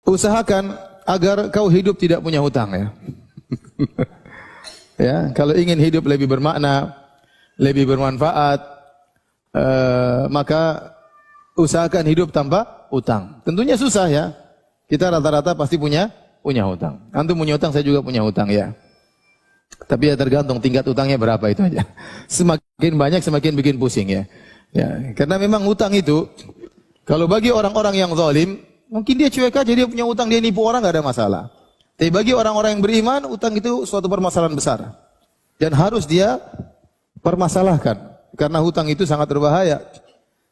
usahakan agar kau hidup tidak punya hutang ya. Ya, kalau ingin hidup lebih bermakna, lebih bermanfaat, maka usahakan hidup tanpa hutang. Tentunya susah ya. Kita rata-rata pasti punya hutang. Antum punya hutang, saya juga punya hutang ya. Tapi ya tergantung tingkat hutangnya berapa itu aja. Semakin banyak semakin bikin pusing ya. Ya, karena memang hutang itu kalau bagi orang-orang yang zalim, mungkin dia cuek aja, dia punya hutang, dia nipu orang, enggak ada masalah. Tapi bagi orang-orang yang beriman, hutang itu suatu permasalahan besar. Dan harus dia permasalahkan karena hutang itu sangat berbahaya.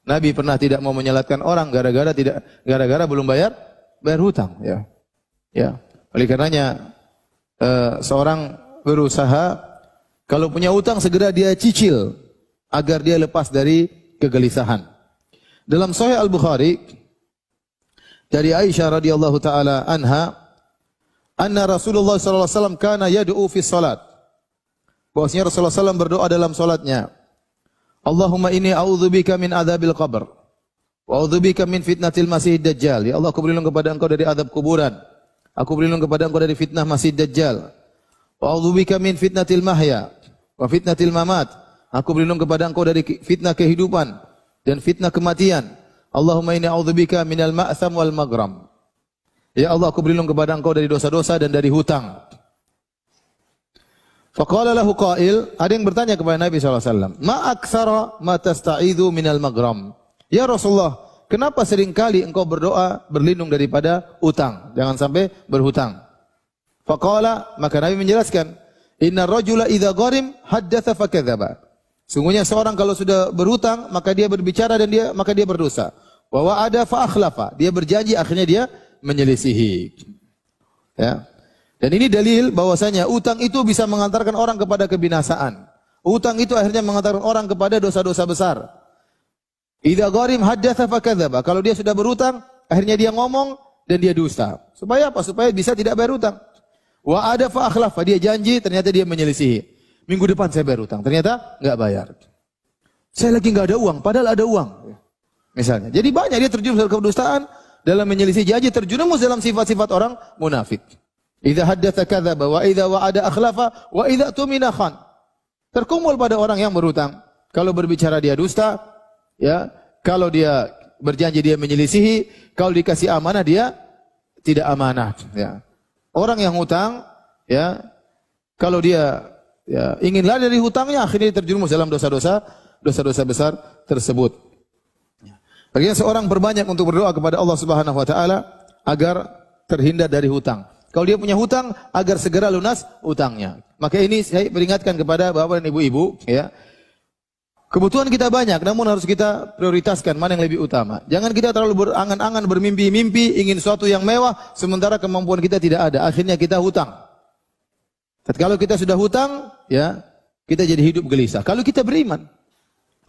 Nabi pernah tidak mau menyalatkan orang gara-gara belum bayar hutang ya. Ya. Oleh karenanya seorang berusaha kalau punya hutang segera dia cicil agar dia lepas dari kegelisahan. Dalam Sahih Al-Bukhari dari Aisyah radhiyallahu taala anha, anna Rasulullah sallallahu alaihi wasallam kana yad'u fi salat. Bahwasanya Rasulullah SAW berdoa dalam salatnya. Allahumma inni a'udzubika min adzabil qabr wa a'udzubika min fitnatil masiihid dajjal. Ya Allah, aku berlindung kepada Engkau dari azab kuburan. Aku berlindung kepada Engkau dari fitnah Masih Dajjal. Wa a'udzubika min fitnatil mahya wa fitnatil mamat. Aku berlindung kepada Engkau dari fitnah kehidupan dan fitnah kematian. Allahumma inni a'udzubika minal ma'tham wal maghram. Ya Allah, aku berlindung kepada Engkau dari dosa-dosa dan dari hutang. Faqala lahu qail, ada yang bertanya kepada Nabi SAW, ma aktsara ma tasta'idzu minal maghram. Ya Rasulullah, kenapa seringkali engkau berdoa berlindung daripada utang? Jangan sampai berhutang. Faqala, maka Nabi menjelaskan, inna rajula idza gharim haddatsa fakadzaba. Sungguhnya seorang kalau sudah berhutang, maka dia berbicara dan maka dia berdosa. Wa wa'ada fa akhlafa. Dia berjanji, akhirnya dia menyelisihi. Ya. Dan ini dalil bahwasanya utang itu bisa mengantarkan orang kepada kebinasaan. Utang itu akhirnya mengantarkan orang kepada dosa-dosa besar. Idza gharim haddatsa fakadzaba. Kalau dia sudah berutang, akhirnya dia ngomong dan dia dusta. Supaya apa? Supaya bisa tidak bayar utang. Wa ada fa akhlafa, dia janji, ternyata dia menyelisihi. Minggu depan saya bayar utang, ternyata enggak bayar. Saya lagi enggak ada uang, padahal ada uang. Misalnya. Jadi banyak dia terjerumus dalam kedustaan, dalam menyelisih janji, terjerumus dalam sifat-sifat orang munafik. Idza haddatsa kadzaba wa idza wa'ada akhlafa wa idza tumina khan. Terkumpul pada orang yang berutang. Kalau berbicara dia dusta, ya. Kalau dia berjanji dia menyelisihi, kalau dikasih amanah dia tidak amanah, ya. Orang yang hutang, ya, kalau dia ingin lari dari hutangnya, akhirnya terjerumus dalam dosa-dosa besar tersebut. Bagaimana seorang berbanyak untuk berdoa kepada Allah Subhanahu wa taala agar terhindar dari hutang. Kalau dia punya hutang, agar segera lunas hutangnya. Maka ini saya peringatkan kepada bapak dan ibu-ibu, ya. Kebutuhan kita banyak, namun harus kita prioritaskan mana yang lebih utama. Jangan kita terlalu berangan-angan, bermimpi-mimpi, ingin sesuatu yang mewah, sementara kemampuan kita tidak ada. Akhirnya kita hutang. Tapi kalau kita sudah hutang, ya, kita jadi hidup gelisah. Kalau kita beriman,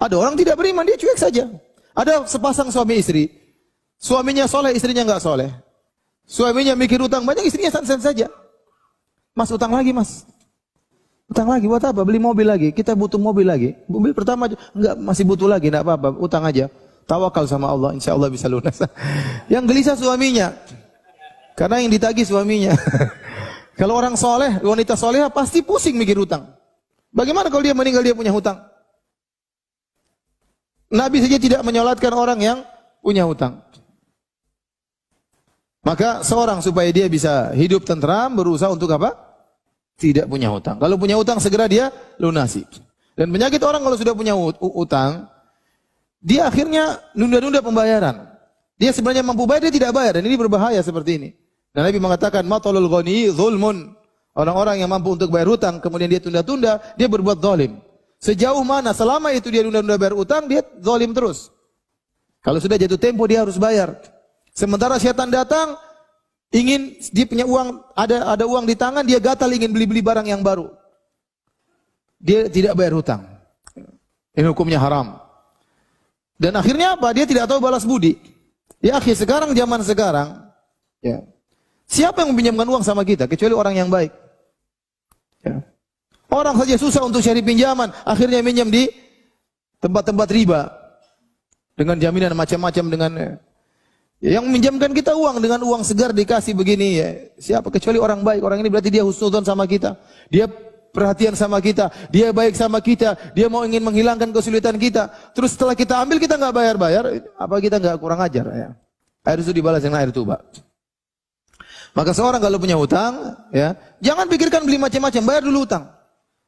ada orang tidak beriman, dia cuek saja. Ada sepasang suami istri, suaminya soleh, istrinya enggak soleh. Suaminya mikir utang banyak, istrinya santai saja. Mas, utang lagi mas. Utang lagi, buat apa? Beli mobil lagi. Kita butuh mobil lagi. Mobil pertama, enggak, masih butuh lagi, enggak apa-apa. Utang aja. Tawakal sama Allah, insya Allah bisa lunas. Yang gelisah suaminya. Karena yang ditagih suaminya. Kalau orang soleh, wanita soleh pasti pusing mikir utang. Bagaimana kalau dia meninggal, dia punya hutang? Nabi saja tidak menyolatkan orang yang punya hutang. Maka seorang supaya dia bisa hidup tentram, berusaha untuk apa? Tidak punya hutang. Kalau punya hutang segera dia lunasi. Dan penyakit orang kalau sudah punya hutang, dia akhirnya nunda-nunda pembayaran. Dia sebenarnya mampu bayar, dia tidak bayar. Dan ini berbahaya seperti ini. Dan Nabi mengatakan, matalul ghani zulmun. Orang-orang yang mampu untuk bayar hutang, kemudian dia tunda-tunda, dia berbuat zalim. Sejauh mana, selama itu dia nunda-nunda bayar hutang, dia zalim terus. Kalau sudah jatuh tempo, dia harus bayar. Sementara syaitan datang, ingin dia punya uang, ada uang di tangan, dia gatal ingin beli-beli barang yang baru. Dia tidak bayar hutang. Ini hukumnya haram. Dan akhirnya apa? Dia tidak tahu balas budi. Ya akhi, sekarang zaman sekarang, ya, siapa yang meminjamkan uang sama kita kecuali orang yang baik? Ya. Orang saja susah untuk cari pinjaman, akhirnya minjam di tempat-tempat riba dengan jaminan macam-macam dengan Yang meminjamkan kita uang dengan uang segar dikasih begini ya. Siapa kecuali orang baik. Orang ini berarti dia husnudzon sama kita. Dia perhatian sama kita. Dia baik sama kita. Dia mau ingin menghilangkan kesulitan kita. Terus setelah kita ambil kita nggak bayar-bayar. Apa kita nggak kurang ajar ya? Air itu dibalas dengan air tuba. Maka seorang kalau punya hutang, ya, jangan pikirkan beli macam-macam. Bayar dulu hutang.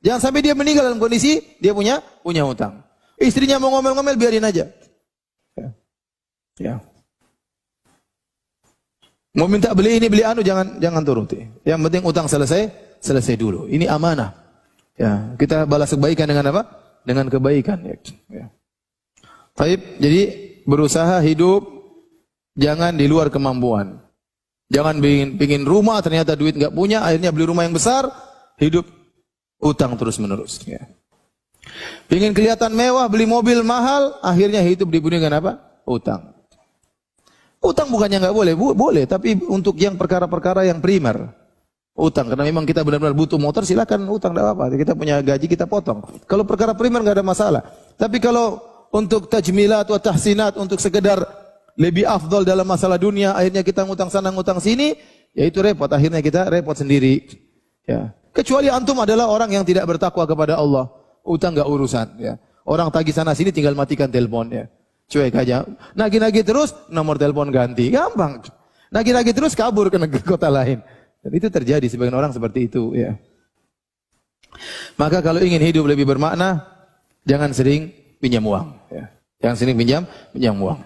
Jangan sampai dia meninggal dalam kondisi dia punya hutang. Istrinya mau ngomel-ngomel biarin aja. Ya. Mau minta beli ini beli anu jangan turuti. Yang penting utang selesai dulu. Ini amanah. Ya, kita balas kebaikan dengan apa? Dengan kebaikan. Ya. Baik, jadi berusaha hidup jangan di luar kemampuan. Jangan pingin rumah ternyata duit enggak punya, akhirnya beli rumah yang besar, hidup utang terus menerus. Ya. Pingin kelihatan mewah, beli mobil mahal, akhirnya hidup dibunuh dengan apa? Utang. Utang bukannya enggak boleh, boleh, tapi untuk yang perkara-perkara yang primer. Utang, karena memang kita benar-benar butuh motor, silakan utang, enggak apa-apa. Kita punya gaji, kita potong. Kalau perkara primer enggak ada masalah. Tapi kalau untuk tajmilat atau tahsinat, untuk sekedar lebih afdal dalam masalah dunia, akhirnya kita ngutang sana, ngutang sini, ya itu repot. Akhirnya kita repot sendiri. Ya. Kecuali antum adalah orang yang tidak bertakwa kepada Allah. Utang enggak urusan. Ya. Orang tagih sana sini tinggal matikan teleponnya. Cuek aja. Nagih-nagih terus, nomor telepon ganti. Gampang. Nagih-nagih terus kabur ke negeri kota lain. Dan itu terjadi sebagian orang seperti itu. Ya. Maka kalau ingin hidup lebih bermakna, jangan sering pinjam uang. Ya. Jangan sering pinjam uang.